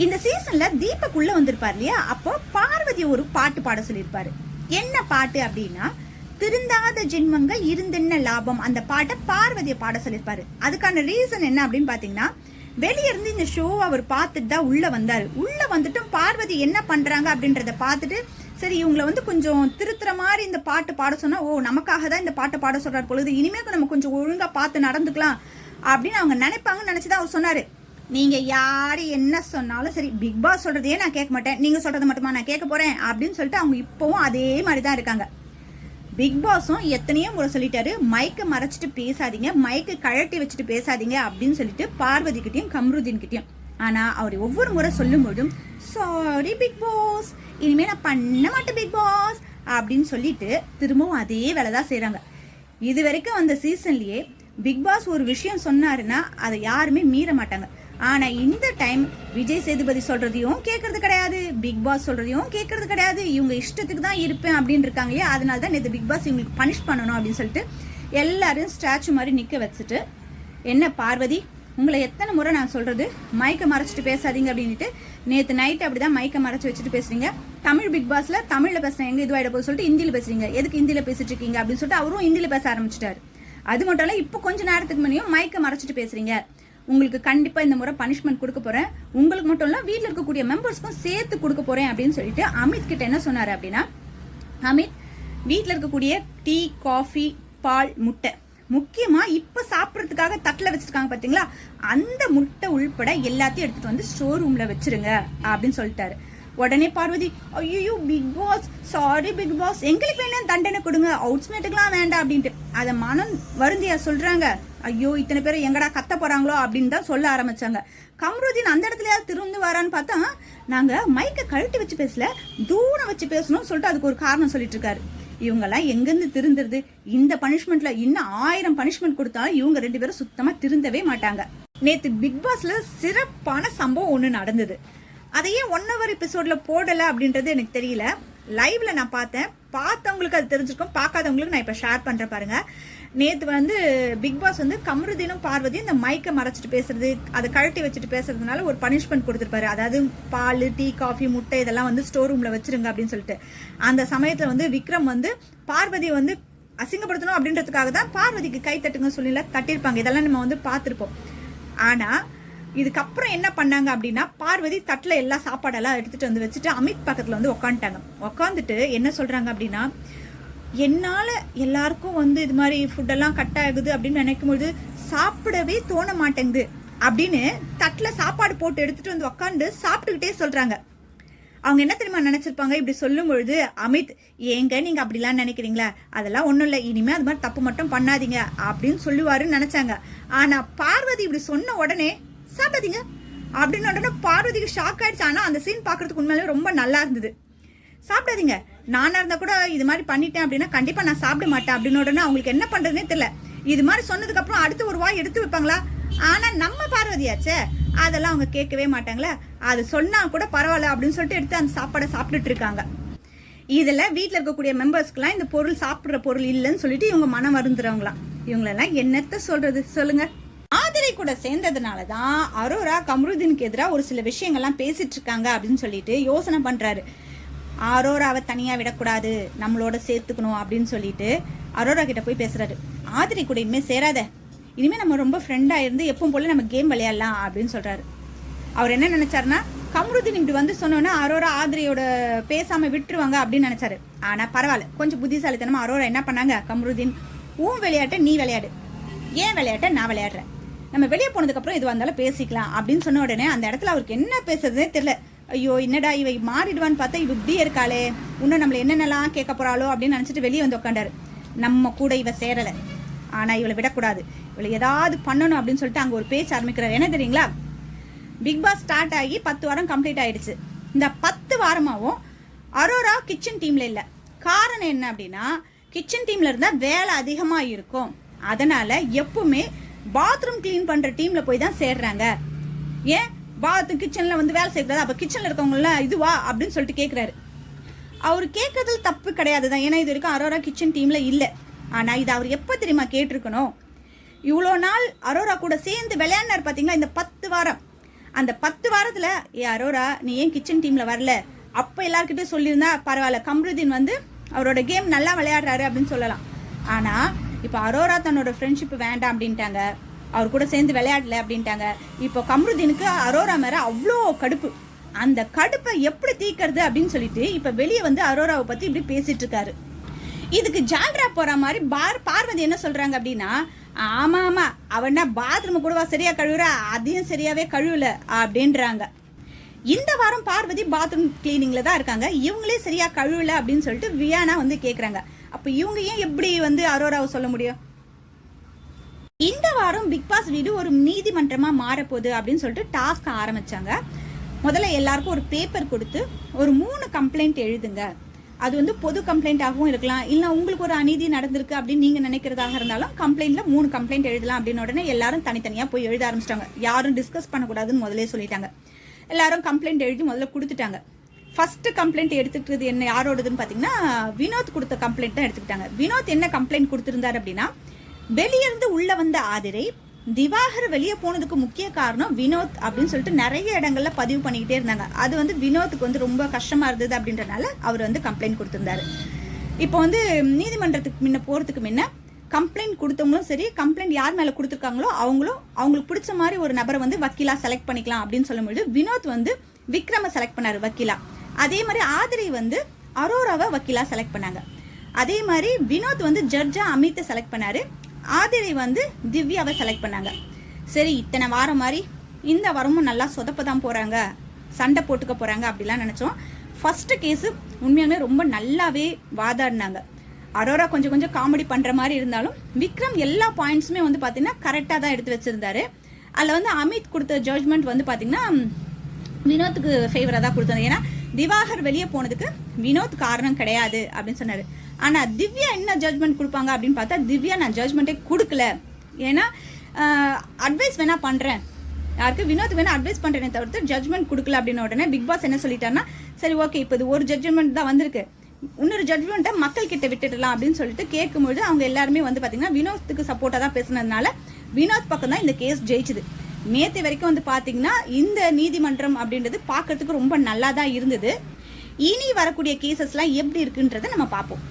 இந்த சீசன்ல தீபக் உள்ள வந்திருப்பார் இல்லையா, அப்போ பார்வதி ஒரு பாட்டு பாட சொல்லியிருப்பாரு. என்ன பாட்டு அப்படின்னா, திருந்தாத ஜென்மங்கள் இருந்தென்ன லாபம், அந்த பாட்டை பார்வதியை பாட சொல்லியிருப்பாரு. அதுக்கான ரீசன் என்ன அப்படின்னு பாத்தீங்கன்னா, வெளியே இருந்து இந்த ஷோ அவர் பார்த்துட்டு தான் உள்ள வந்தாரு. உள்ள வந்துட்டும் பார்வதி என்ன பண்றாங்க அப்படின்றத பார்த்துட்டு, சரி இவங்களை வந்து கொஞ்சம் திருத்துற மாதிரி இந்த பாட்டு பாட சொன்னா, ஓ நமக்காக தான் இந்த பாட்டை பாட சொல்றாரு பொழுது, இனிமே நம்ம கொஞ்சம் ஒழுங்கா பார்த்து நடந்துக்கலாம் அப்படின்னு அவங்க நினைப்பாங்கன்னு நினைச்சுதான் அவர் சொன்னாரு. நீங்க யாரு என்ன சொன்னாலும் சரி, பிக் பாஸ் சொல்றதையே நான் கேட்க மாட்டேன், நீங்க சொல்றது மட்டுமா நான் கேட்க போறேன் அப்படின்னு சொல்லிட்டு அவங்க இப்பவும் அதே மாதிரிதான் இருக்காங்க. பிக் பாஸும் எத்தனையோ முறை சொல்லிட்டாரு, மைக்கை மறைச்சிட்டு பேசாதீங்க, மைக்கை கழட்டி வச்சுட்டு பேசாதீங்க அப்படின்னு சொல்லிட்டு பார்வதி கிட்டையும் கம்ருதீன் கிட்டையும். ஆனா அவர் ஒவ்வொரு முறை சொல்லும் போதும் சாரி பிக் பாஸ், இனிமே நான் பண்ண மாட்டேன் பிக் பாஸ் அப்படின்னு சொல்லிட்டு திரும்பவும் அதே வேலைதான் செய்யறாங்க. இது வரைக்கும் அந்த சீசன்லயே பிக் பாஸ் ஒரு விஷயம் சொன்னாருன்னா அதை யாருமே மீற மாட்டாங்க. ஆனா இந்த டைம் விஜய் சேதுபதி சொல்றதையும் கேட்கறது கிடையாது, பிக் பாஸ் சொல்றதையும் கேட்கறது கிடையாது. இவங்க இஷ்டத்துக்கு தான் இருப்பேன் அப்படின்னு இருக்காங்க இல்லையா, அதனால தான் நேற்று பிக் பாஸ் இவங்களுக்கு பனிஷ் பண்ணணும் அப்படின்னு சொல்லிட்டு எல்லாரும் ஸ்டாச்சு மாதிரி நிக்க வச்சுட்டு, என்ன பார்வதி உங்களை எத்தனை முறை நான் சொல்றது மைக்கை மறைச்சிட்டு பேசாதீங்க அப்படின்ட்டு, நேற்று நைட் அப்படிதான் மைக்கை மறைச்சு வச்சுட்டு பேசுறீங்க. தமிழ் பிக் பாஸ்ல தமிழ்ல பேசுறேன் எங்க இதுவாயிட போய் சொல்லிட்டு ஹிந்தியில பேசுறீங்க, எதுக்கு ஹிந்தியில பேசிட்டு இருக்கீங்க அப்படின்னு சொல்லிட்டு அவரும் ஹிந்தியில பேச ஆரம்பிச்சிட்டாரு. அது மட்டும் இல்ல, இப்போ கொஞ்ச நேரத்துக்கு முன்னையும் மைக்கை மறைச்சிட்டு பேசுறீங்க, உங்களுக்கு கண்டிப்பா இந்த முறை பனிஷ்மெண்ட் கொடுக்க போறேன், உங்களுக்கு மட்டும் இல்ல வீட்டில் இருக்கக்கூடிய மெம்பர்ஸ்க்கும் சேர்த்து கொடுக்க போறேன் அப்படின்னு சொல்லிட்டு அமித் கிட்ட என்ன சொன்னாரு அப்படின்னா, அமித் வீட்டில் இருக்கக்கூடிய டீ காஃபி பால் முட்டை, முக்கியமா இப்ப சாப்பிட்றதுக்காக தட்டில் வச்சிருக்காங்க பாத்தீங்களா, அந்த முட்டை உள்பட எல்லாத்தையும் எடுத்துட்டு வந்து ஸ்டோர் ரூம்ல வச்சிருங்க அப்படின்னு சொல்லிட்டாரு. உடனே பார்வதி, ஐயோ big boss sorry big boss, எங்களுக்கு வேணும் தண்டனை கொடுங்க, அவுட்ஸ்மேட்டுக்கெல்லாம் வேண்டாம் அப்படின்ட்டு அதை மனம் வருந்தியா சொல்றாங்க. ஐயோ இத்தனை பேர் எங்கடா கத்த போறாங்களோ அப்படின்னு தான் சொல்ல ஆரம்பிச்சாங்க. கம்ருதீன் அந்த இடத்துல திருந்து வரான்னு பார்த்தா, நாங்க மைக்கை கழட்டி வச்சு பேசல, தூரம் வச்சு பேசணும்னு சொல்லிட்டு அதுக்கு ஒரு காரணம் சொல்லிட்டு இருக்காரு. இவங்கெல்லாம் எங்கிருந்து திருந்துறது, இந்த பனிஷ்மெண்ட்ல இன்னும் 1000 பனிஷ்மெண்ட் கொடுத்தாலும் இவங்க 2 பேரும் சுத்தமா திருந்தவே மாட்டாங்க. நேத்து பிக் பாஸ்ல சிறப்பான சம்பவம் ஒண்ணு நடந்தது. அதையே 1 hour எபிசோட்ல போடல அப்படின்றது எனக்கு தெரியல. லைவ்ல நான் பார்த்தவங்களுக்கு அது தெரிஞ்சிருக்கும், பார்க்காதவங்களுக்கு நான் இப்ப ஷேர் பண்றேன் பாருங்க. நேத்து வந்து பிக் பாஸ் வந்து கம்ருதீனும் பார்வதியும் இந்த மைக்கை மறைச்சிட்டு பேசுறது, அதை கழட்டி வச்சுட்டு பேசுறதுனால ஒரு பனிஷ்மெண்ட் கொடுத்துருப்பாரு. அதாவது பால் டீ காஃபி முட்டை இதெல்லாம் வந்து ஸ்டோர் ரூம்ல வச்சிருங்க அப்படின்னு சொல்லிட்டு. அந்த சமயத்துல வந்து விக்ரம் வந்து பார்வதி வந்து அசிங்கப்படுத்தணும் அப்படின்றதுக்காக தான் பார்வதிக்கு கை தட்டுங்க சொல்லி தட்டிருப்பாங்க. இதெல்லாம் நம்ம வந்து பார்த்திருப்போம். ஆனா இதுக்கப்புறம் என்ன பண்ணாங்க அப்படின்னா, பார்வதி தட்டுல எல்லா சாப்பாடெல்லாம் எடுத்துட்டு வந்து வச்சுட்டு அமித் பக்கத்துல வந்து உட்காந்துட்டாங்க. உட்காந்துட்டு என்ன சொல்றாங்க அப்படின்னா, என்னால எல்லாருக்கும் வந்து இது மாதிரி ஃபுட்டெல்லாம் கட் ஆகுது அப்படின்னு நினைக்கும்போது சாப்பிடவே தோண மாட்டேங்குது அப்படின்னு தட்டுல சாப்பாடு போட்டு எடுத்துட்டு வந்து உட்காந்து சாப்பிட்டுக்கிட்டே சொல்றாங்க. அவங்க என்ன தெரியுமா நினைச்சிருப்பாங்க, இப்படி சொல்லும் பொழுது அமித், ஏங்க நீங்க அப்படிலாம் நினைக்கிறீங்களா, அதெல்லாம் ஒண்ணும் இல்லை, இனிமே அது மாதிரி தப்பு மட்டும் பண்ணாதீங்க அப்படின்னு சொல்லுவாருன்னு நினைச்சாங்க. ஆனா பார்வதி இப்படி சொன்ன உடனே சாப்பிடாதீங்க அப்படின்னு உடனே பார்வதிக்கு ஷாக் ஆயிடுச்சு. ஆனா அந்த சீன் பாக்குறதுக்கு உண்மையிலே ரொம்ப நல்லா இருந்தது. சாப்பிடாதீங்க, நானா இருந்தா கூட இது மாதிரி பண்ணிட்டேன் அப்படின்னா கண்டிப்பா நான் சாப்பிட மாட்டேன் அப்படின்னு உடனே அவங்களுக்கு என்ன பண்றதுன்னே தெரியல. இது மாதிரி சொன்னதுக்கு அப்புறம் அடுத்து ஒரு வாய் எடுத்து வைப்பாங்களா? ஆனா நம்ம பார்வதியாச்சே, அதெல்லாம் அவங்க கேட்கவே மாட்டாங்களே, அது சொன்னா கூட பரவாயில்ல அப்படின்னு சொல்லிட்டு எடுத்து அந்த சாப்பாடை சாப்பிட்டுட்டு இருக்காங்க. இதுல வீட்டுல இருக்கக்கூடிய மெம்பர்ஸ்க்குலாம் இந்த பொருள் சாப்பிடுற பொருள் இல்லைன்னு சொல்லிட்டு இவங்க மனம் வருந்துறவங்களாம். இவங்களெல்லாம் என்னத்த சொல்றது சொல்லுங்க. ஆதிரை கூட சேர்ந்ததுனாலதான் அரோரா கம்ருதீனுக்கு எதிராக ஒரு சில விஷயங்கள்லாம் பேசிட்டு இருக்காங்க அப்படின்னு சொல்லிட்டு யோசனை பண்றாரு. அரோராவை தனியா விடக்கூடாது, நம்மளோட சேர்த்துக்கணும் அப்படின்னு சொல்லிட்டு அரோரா கிட்ட போய் பேசுறாரு. ஆதிரை கூட இனிமே சேராத, இனிமே நம்ம ரொம்ப ஃப்ரெண்டா இருந்து எப்பவும் போல நம்ம கேம் விளையாடலாம் அப்படின்னு சொல்றாரு. அவர் என்ன நினைச்சாருன்னா, கம்ருதீன் இப்படி வந்து சொன்னோன்னா அரோரா ஆதிரையோட பேசாம விட்டுருவாங்க அப்படின்னு நினைச்சாரு. ஆனா பரவாயில்ல, கொஞ்சம் புத்திசாலித்தனமா அரோரா என்ன பண்ணாங்க, கம்ருதீன் உன் விளையாட்டை நீ விளையாடு, ஏன் விளையாட்டை நான் விளையாடுறேன், நம்ம வெளியே போனதுக்கு அப்புறம் எதுவாக இருந்தாலும் பேசிக்கலாம் அப்படின்னு சொன்ன உடனே அந்த இடத்துல அவருக்கு என்ன பேசுறதுனே தெரியல. ஐயோ என்னடா இவ மாறிடுவான்னு பார்த்தா இவ இப்படியே இருக்காளே, இன்னும் நம்மள என்னென்னலாம் கேட்க போறாளோ அப்படின்னு நினைச்சிட்டு வெளியே வந்து உட்காண்டாரு. நம்ம கூட இவ சேரல, ஆனா இவளை விடக்கூடாது, இவளை ஏதாவது பண்ணணும் அப்படின்னு சொல்லிட்டு அங்க ஒரு பேச்சு ஆரம்பிக்கிறாரு. என்ன தெரியுங்களா, பிக் பாஸ் ஸ்டார்ட் ஆகி 10 வாரம் கம்ப்ளீட் ஆயிடுச்சு. இந்த 10 வாரமாவும் அரோரா கிச்சன் டீம்ல இல்ல. காரணம் என்ன அப்படின்னா, கிச்சன் டீம்ல இருந்தா வேலை அதிகமா இருக்கும், அதனால எப்பவுமே பாத்ரூம் கிளீன் பண்ற டீம்ல போய் தான் சேர்றாங்க. ஏன் பாத்ரூம் கிச்சன்ல வந்து வேலை செய்யக்கூடாது, அப்ப கிச்சன்ல இருக்கவங்கள இதுவா அப்படின்னு சொல்லிட்டு கேட்கிறாரு. அவர் கேட்கறதுல தப்பு கிடையாதுதான், ஏன்னா இது வரைக்கும் அரோரா கிச்சன் டீம்ல இல்ல. ஆனா இது அவர் எப்ப தெரியுமா கேட்டிருக்கணும், இவ்வளோ நாள் அரோரா கூட சேர்ந்து விளையாடினார் பாத்தீங்களா இந்த 10 வாரம், அந்த 10 வாரத்துல அரோரா நீ ஏன் கிச்சன் டீம்ல வரல, அப்ப எல்லார்கிட்டும் சொல்லியிருந்தா பரவாயில்ல, கம்ருதீன் வந்து அவரோட கேம் நல்லா விளையாடுறாரு அப்படின்னு சொல்லலாம். ஆனா இப்போ அரோரா தன்னோட ஃப்ரெண்ட்ஷிப் வேண்டாம் அப்படின்ட்டாங்க, அவர் கூட சேர்ந்து விளையாடல அப்படின்ட்டாங்க. இப்போ கம்ருதீனுக்கு அரோரா மேல அவ்வளோ கடுப்பு. அந்த கடுப்பை எப்படி தீக்கிறது அப்படின்னு சொல்லிட்டு இப்ப வெளியே வந்து அரோராவை பத்தி இப்படி பேசிட்டு இருக்காரு. இதுக்கு ஜால்ரா போற மாதிரி பார்வதி என்ன சொல்றாங்க அப்படின்னா, ஆமா ஆமா அவனா பாத்ரூம் கூடவா சரியா கழுவுறா, அதையும் சரியாவே கழுவல அப்படின்றாங்க. இந்த வாரம் பார்வதி பாத்ரூம் கிளீனிங்ல தான் இருக்காங்க, இவங்களே சரியா கழுவல அப்படின்னு சொல்லிட்டு வியானா வந்து கேக்குறாங்க. அப்ப இவங்க ஏன் எப்படி வந்து அரோராவை சொல்ல முடியும்? இந்த வாரம் பிக் பாஸ் வீடு ஒரு நீதிமன்றமா மாறப்போகுது அப்படின்னு சொல்லிட்டு டாஸ்க் ஆரம்பிச்சாங்க. முதல்ல எல்லாருக்கும் ஒரு பேப்பர் கொடுத்து ஒரு 3 கம்ப்ளைண்ட் எழுதுங்க. அது வந்து பொது கம்ப்ளைண்டாகவும் இருக்கலாம், இல்லை உங்களுக்கு ஒரு அநீதி நடந்திருக்கு அப்படின்னு நீங்க நினைக்கிறதாக இருந்தாலும் கம்ப்ளைண்ட்ல 3 கம்ப்ளைண்ட் எழுதலாம் அப்படின்னு உடனே எல்லாரும் தனித்தனியா போய் எழுத ஆரம்பிச்சிட்டாங்க. யாரும் டிஸ்கஸ் பண்ணக்கூடாதுன்னு முதலே சொல்லிட்டாங்க. எல்லாரும் கம்ப்ளைண்ட் எழுதி முதல்ல கொடுத்துட்டாங்க. ஃபர்ஸ்ட் கம்ப்ளைண்ட் எடுத்துக்கிட்டது என்ன யாரோடதுன்னு பார்த்தீங்கன்னா வினோத் கொடுத்த கம்ப்ளைண்ட் தான் எடுத்துக்கிட்டாங்க. வினோத் என்ன கம்ப்ளைண்ட் கொடுத்திருந்தாரு அப்படின்னா, வெளியிருந்து உள்ள வந்த ஆதிரை திவாகர் வெளியே போனதுக்கு முக்கிய காரணம் வினோத் அப்படின்னு சொல்லிட்டு நிறைய இடங்கள்ல பதிவு பண்ணிக்கிட்டே இருந்தாங்க. அது வந்து வினோத்துக்கு வந்து ரொம்ப கஷ்டமா இருந்தது அப்படின்றனால அவர் வந்து கம்ப்ளைண்ட் கொடுத்திருந்தாரு. இப்போ வந்து நீதிமன்றத்துக்கு முன்ன போறதுக்கு முன்ன கம்ப்ளைண்ட் கொடுத்தவங்களும் சரி, கம்ப்ளைண்ட் யார் மேல கொடுத்துருக்காங்களோ அவங்களுக்கு பிடிச்ச மாதிரி ஒரு நபரை வந்து வக்கீலா செலக்ட் பண்ணிக்கலாம் அப்படின்னு சொல்லும்போது வினோத் வந்து விக்ரம செலக்ட் பண்ணாரு வக்கீலா. அதே மாதிரி ஆதிரை வந்து அரோராவை வக்கீலா செலக்ட் பண்ணாங்க. அதே மாதிரி வினோத் வந்து ஜட்ஜா அமித்தை செலக்ட் பண்ணாரு, ஆதிரை வந்து திவ்யாவை செலக்ட் பண்ணாங்க. சரி, இத்தனை வாரம் மாதிரி இந்த வாரமும் நல்லா சொதப்ப தான் போறாங்க, சண்டை போட்டுக்க போறாங்க அப்படிலாம் நினைச்சோம். ஃபர்ஸ்ட் கேஸ் உண்மையாலுமே ரொம்ப நல்லாவே வாதாடினாங்க. அரோரா கொஞ்சம் கொஞ்சம் காமெடி பண்ற மாதிரி இருந்தாலும் விக்ரம் எல்லா பாயிண்ட்ஸுமே வந்து பாத்தீங்கன்னா கரெக்டா தான் எடுத்து வச்சிருந்தாரு. அதுல வந்து அமித் கொடுத்த ஜட்ஜ்மெண்ட் வந்து பாத்தீங்கன்னா வினோத்துக்கு ஃபேவரா தான் கொடுத்தாங்க. ஏன்னா திவாகர் வெளியே போனதுக்கு வினோத் காரணம் கிடையாது அப்படின்னு சொன்னாரு. ஆனா திவ்யா என்ன ஜட்ஜ்மெண்ட் கொடுப்பாங்க அப்படின்னு பார்த்தா, திவ்யா நான் ஜட்ஜ்மெண்ட்டே கொடுக்கல, ஏன்னா அட்வைஸ் வேணா பண்றேன், யாருக்கு வினோத் வேணா அட்வைஸ் பண்றேனே தவிர்த்து ஜட்ஜ்மெண்ட் கொடுக்கல அப்படின்னு உடனே பிக் பாஸ் என்ன சொல்லிட்டாருன்னா, சரி ஓகே இப்போ இது ஒரு ஜட்ஜ்மெண்ட் தான் வந்திருக்கு, இன்னொரு ஜட்ஜ்மெண்ட்டை மக்கள் கிட்ட விட்டுடலாம் அப்படின்னு சொல்லிட்டு கேட்கும்போது அவங்க எல்லாருமே வந்து பாத்தீங்கன்னா வினோத்துக்கு சப்போர்ட்டா தான் பேசுனதுனால வினோத் பக்கம் தான் இந்த கேஸ் ஜெயிச்சுது. நேற்று வரைக்கும் வந்து பாத்தீங்கன்னா இந்த நீதிமன்றம் அப்படின்றது பார்க்கறதுக்கு ரொம்ப நல்லா தான் இருந்தது. இனி வரக்கூடிய கேசஸ்லாம் எப்படி இருக்குன்றதை நம்ம பார்ப்போம்.